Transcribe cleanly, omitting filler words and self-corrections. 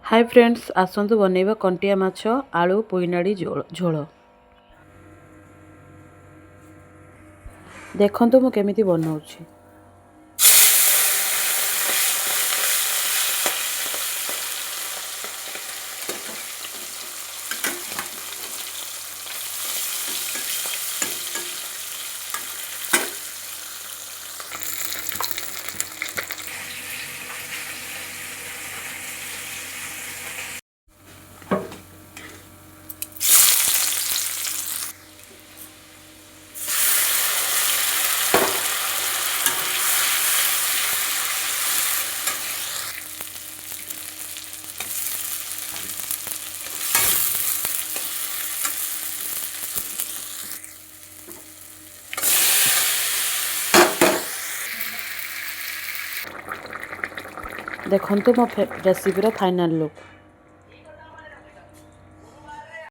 Hi friends आसतु बनैबा कंटिया माछ आलू पुईनाड़ी झोल। देखंतु मु केमिति बनाउछि। देखंतु मो रेसिपीर फाइनल लुक।